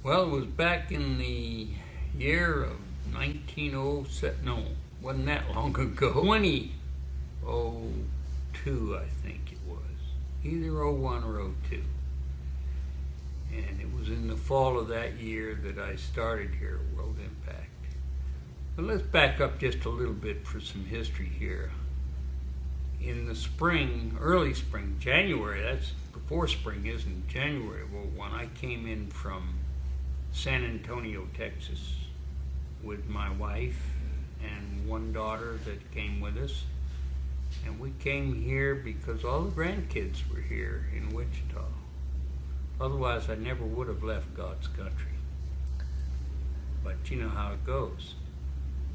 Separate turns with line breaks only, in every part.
Well, it was back in the year of 1907. No, wasn't that long ago. 2002, I think it was. Either '01 or '02. And it was in the fall of that year that I started here at World Impact. But let's back up just a little bit for some history here. In the spring, early spring, January, that's before spring, isn't it? January of '01, I came in from San Antonio, Texas, with my wife and one daughter that came with us. And we came here because all the grandkids were here in Wichita. Otherwise, I never would have left God's country. But you know how it goes.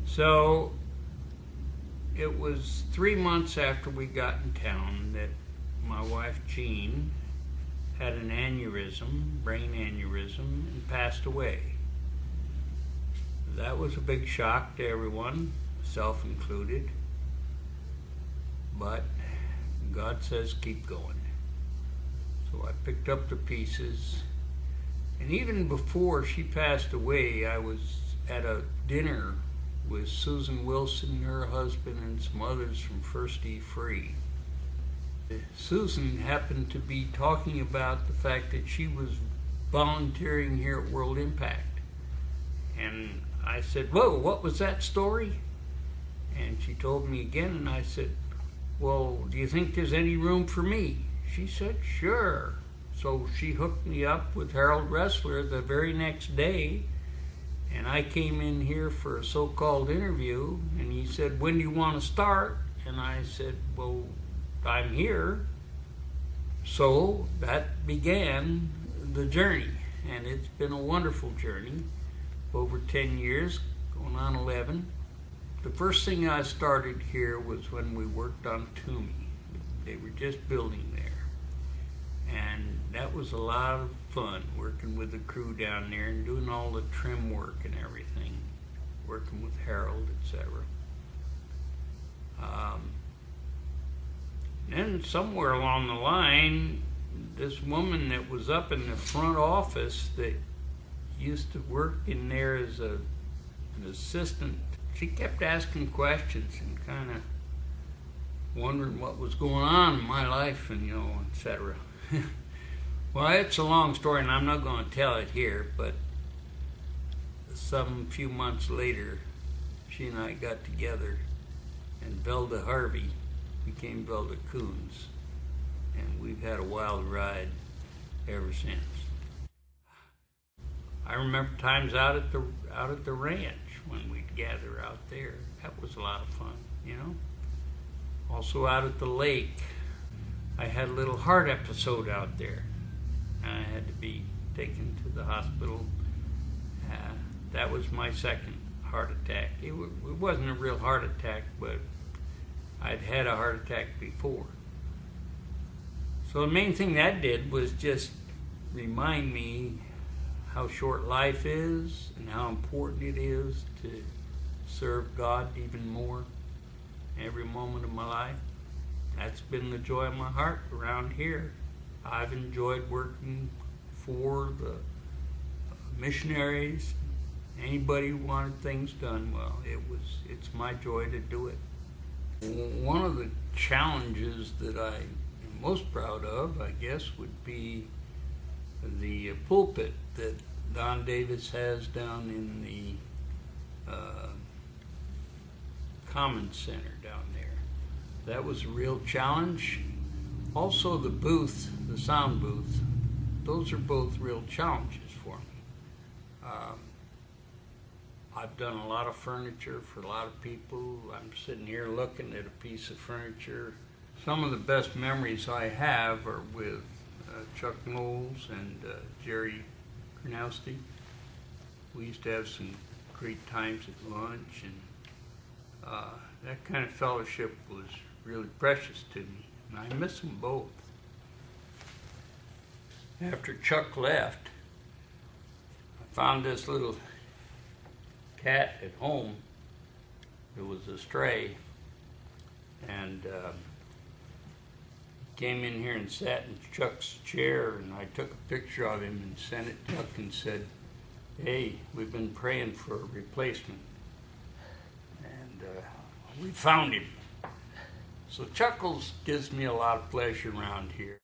So it was 3 months after we got in town that my wife, Jean, had an aneurysm, brain aneurysm, and passed away. That was a big shock to everyone, self included. But God says keep going. So I picked up the pieces. And even before she passed away, I was at a dinner with Susan Wilson, her husband, and some others from First E Free. Susan happened to be talking about the fact that she was volunteering here at World Impact. And I said, whoa, what was that story? And she told me again, and I said, well, do you think there's any room for me? She said, sure. So she hooked me up with Harold Ressler the very next day, and I came in here for a so-called interview, and he said, when do you want to start? And I said, well, I'm here. So that began the journey, and it's been a wonderful journey. Over 10 years, going on 11. The first thing I started here was when we worked on Toomey. They were just building there. And that was a lot of fun, working with the crew down there and doing all the trim work and everything, working with Harold, etc. Then somewhere along the line, this woman that was up in the front office that used to work in there as an assistant, she kept asking questions and kind of wondering what was going on in my life and, etc. Well, it's a long story and I'm not going to tell it here, but some few months later, she and I got together and Velda Harvey became Kermit Kuhns, and we've had a wild ride ever since. I remember times out at the ranch when we'd gather out there. That was a lot of fun, Also out at the lake, I had a little heart episode out there. I had to be taken to the hospital. That was my second heart attack. It wasn't a real heart attack, but I'd had a heart attack before. So the main thing that did was just remind me how short life is and how important it is to serve God even more every moment of my life. That's been the joy of my heart around here. I've enjoyed working for the missionaries. Anybody who wanted things done, well, it's my joy to do it. One of the challenges that I am most proud of, I guess, would be the pulpit that Don Davis has down in the Commons Center down there. That was a real challenge. Also the booth, the sound booth, those are both real challenges for me. I've done a lot of furniture for a lot of people. I'm sitting here looking at a piece of furniture. Some of the best memories I have are with Chuck Knowles and Jerry Karnowski. We used to have some great times at lunch, and that kind of fellowship was really precious to me, and I miss them both. After Chuck left, I found this little cat at home. It was a stray, and came in here and sat in Chuck's chair, and I took a picture of him and sent it to Chuck and said, Hey, we've been praying for a replacement, and we found him. So Chuckles gives me a lot of pleasure around here.